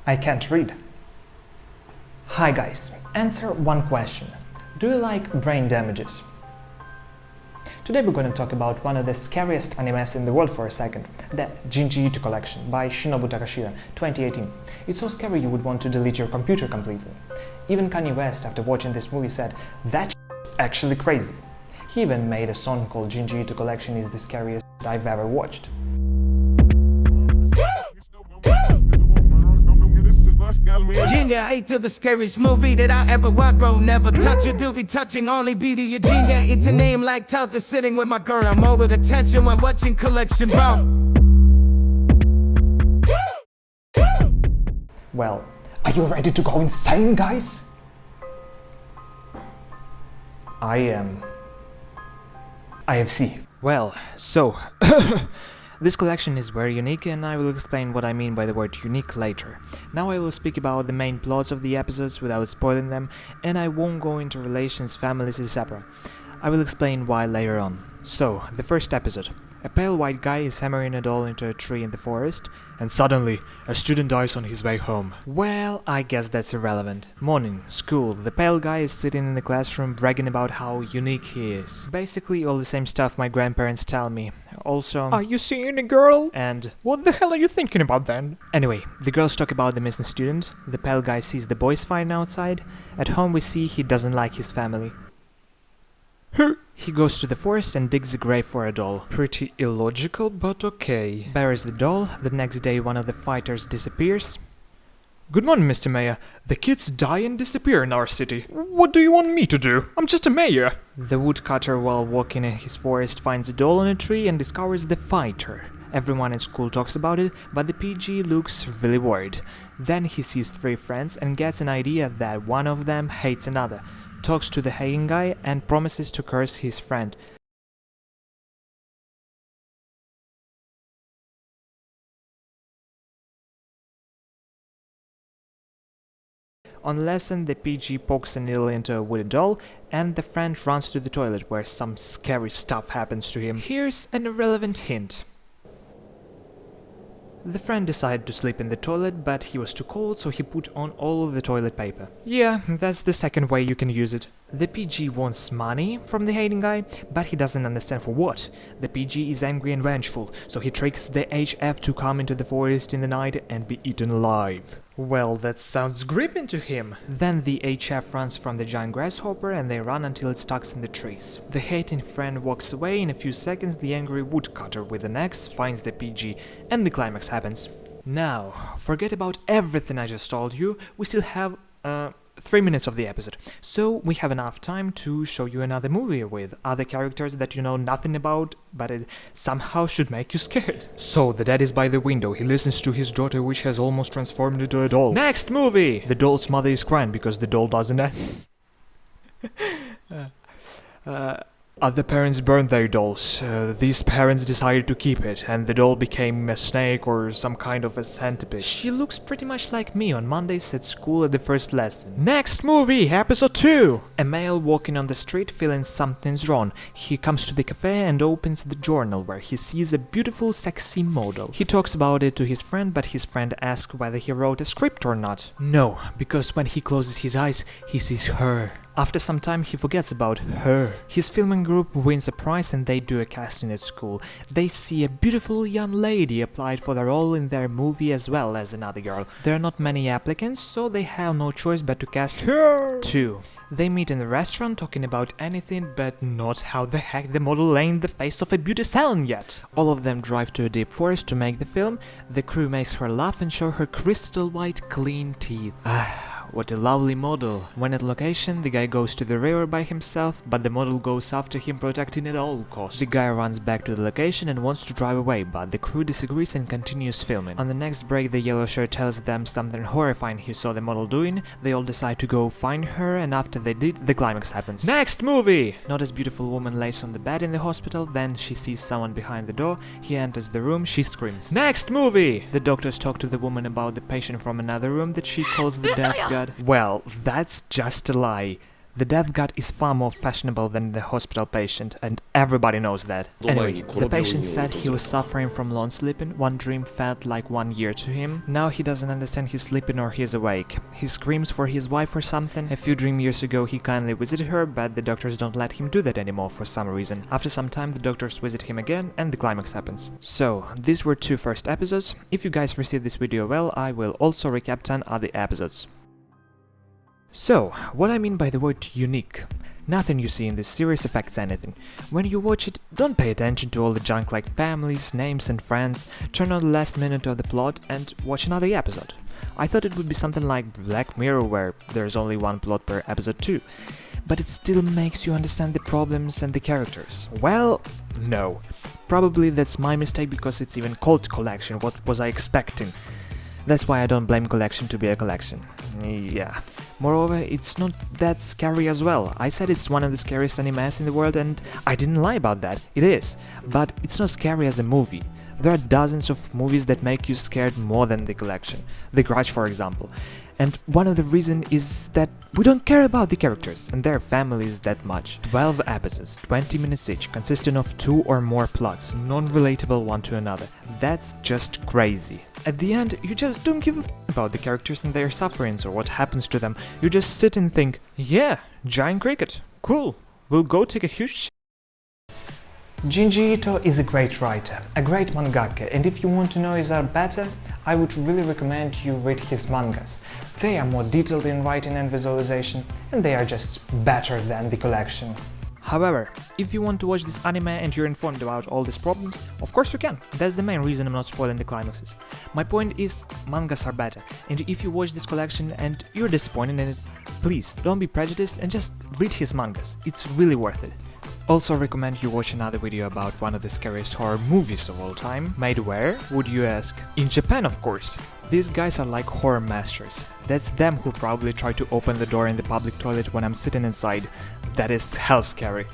I can't read. Hi guys, answer one question. Do you like brain damages? Today we're going to talk about one of the scariest animes in the world for a second, the Junji collection by Shinobu Takashira, 2018. It's so scary you would want to delete your computer completely. Even Kanye West, after watching this movie, said, "That's actually crazy." He even made a song called Junji collection is the scariest I've ever watched. Junior, I to the scariest movie that I ever watched, bro. Never touch it, do be touching, only be to your junior. It's a name like Talta sitting with my girl. I'm over the tension when watching collection, bro. Well, are you ready to go insane, guys? I am. IFC. Well, so, this collection is very unique and I will explain what I mean by the word unique later. Now I will speak about the main plots of the episodes without spoiling them, and I won't go into relations, families, etc. I will explain why later on. So, the first episode. A pale white guy is hammering a doll into a tree in the forest, and suddenly, a student dies on his way home. Well, I guess that's irrelevant. Morning, school. The pale guy is sitting in the classroom bragging about how unique he is. Basically all the same stuff my grandparents tell me. Also, "Are you seeing a girl?" and "What the hell are you thinking about then?" Anyway, the girls talk about the missing student, the pale guy sees the boys fighting outside, at home we see he doesn't like his family. He goes to the forest and digs a grave for a doll. Pretty illogical, but okay. Buries the doll. The next day one of the fighters disappears. "Good morning, Mr. Mayor. The kids die and disappear in our city. What do you want me to do? I'm just a mayor." The woodcutter, while walking in his forest, finds a doll on a tree and discovers the fighter. Everyone in school talks about it, but the PG looks really worried. Then he sees three friends and gets an idea that one of them hates another. Talks to the hating guy and promises to curse his friend. On lesson, the PG pokes a needle into a wooden doll, and the friend runs to the toilet where some scary stuff happens to him. Here's an irrelevant hint. The friend decided to sleep in the toilet, but he was too cold, so he put on all of the toilet paper. Yeah, that's the second way you can use it. The PG wants money from the hating guy, but he doesn't understand for what. The PG is angry and vengeful, so he tricks the HF to come into the forest in the night and be eaten alive. Well, that sounds gripping to him. Then the HF runs from the giant grasshopper and they run until it stuck in the trees. The hating friend walks away. In a few seconds the angry woodcutter with an axe finds the PG and the climax happens. Now, forget about everything I just told you, we still have 3 minutes of the episode, so we have enough time to show you another movie with other characters that you know nothing about, but it somehow should make you scared. So, the dad is by the window, he listens to his daughter which has almost transformed into a doll. Next movie! The doll's mother is crying because the doll doesn't Other parents burned their dolls. These parents decided to keep it, and the doll became a snake or some kind of a centipede. She looks pretty much like me on Mondays at school at the first lesson. Next movie, episode 2! A male walking on the street feeling something's wrong. He comes to the cafe and opens the journal where he sees a beautiful sexy model. He talks about it to his friend, but his friend asks whether he wrote a script or not. No, because when he closes his eyes, he sees her. After some time he forgets about her. His filming group wins a prize and they do a casting at school. They see a beautiful young lady applied for the role in their movie as well as another girl. There are not many applicants, so they have no choice but to cast her too. They meet in the restaurant talking about anything but not how the heck the model ain't the face of a beauty salon yet. All of them drive to a deep forest to make the film. The crew makes her laugh and show her crystal white clean teeth. What a lovely model. When at location, the guy goes to the river by himself, but the model goes after him, protecting at all costs. The guy runs back to the location and wants to drive away, but the crew disagrees and continues filming. On the next break, the yellow shirt tells them something horrifying he saw the model doing. They all decide to go find her, and after they did, the climax happens. Next movie! Not as beautiful woman lays on the bed in the hospital, then she sees someone behind the door, he enters the room, she screams. Next movie! The doctors talk to the woman about the patient from another room that she calls the death god. Well, that's just a lie. The deaf god is far more fashionable than the hospital patient, and everybody knows that. Anyway, the patient said he was suffering from long sleeping. One dream felt like 1 year to him. Now he doesn't understand he's sleeping or he's awake. He screams for his wife or something. A few dream years ago he kindly visited her, but the doctors don't let him do that anymore for some reason. After some time the doctors visit him again and the climax happens. So, these were 2 first episodes. If you guys received this video well, I will also recap 10 other episodes. So, what I mean by the word unique? Nothing you see in this series affects anything. When you watch it, don't pay attention to all the junk like families, names and friends, turn on the last minute of the plot and watch another episode. I thought it would be something like Black Mirror where there's only 1 plot per episode too, but it still makes you understand the problems and the characters. Well, no. Probably that's my mistake because it's even called collection, what was I expecting? That's why I don't blame collection to be a collection. Yeah. Moreover, it's not that scary as well. I said it's one of the scariest animes in the world and I didn't lie about that. It is. But it's not scary as a movie. There are dozens of movies that make you scared more than the collection. The Grudge, for example. And one of the reasons is that we don't care about the characters and their families that much. 12 episodes, 20 minutes each, consisting of 2 or more plots, non-relatable one to another. That's just crazy. At the end, you just don't give a f about the characters and their sufferings or what happens to them. You just sit and think, yeah, giant cricket, cool, we'll go take a huge shit. Junji Ito is a great writer, a great mangaka, and if you want to know his art better, I would really recommend you read his mangas. They are more detailed in writing and visualization, and they are just better than the collection. However, if you want to watch this anime and you're informed about all these problems, of course you can. That's the main reason I'm not spoiling the climaxes. My point is, mangas are better, and if you watch this collection and you're disappointed in it, please don't be prejudiced and just read his mangas. It's really worth it. Also recommend you watch another video about one of the scariest horror movies of all time. Made where, would you ask? In Japan, of course. These guys are like horror masters. That's them who probably try to open the door in the public toilet when I'm sitting inside. That is hell scary.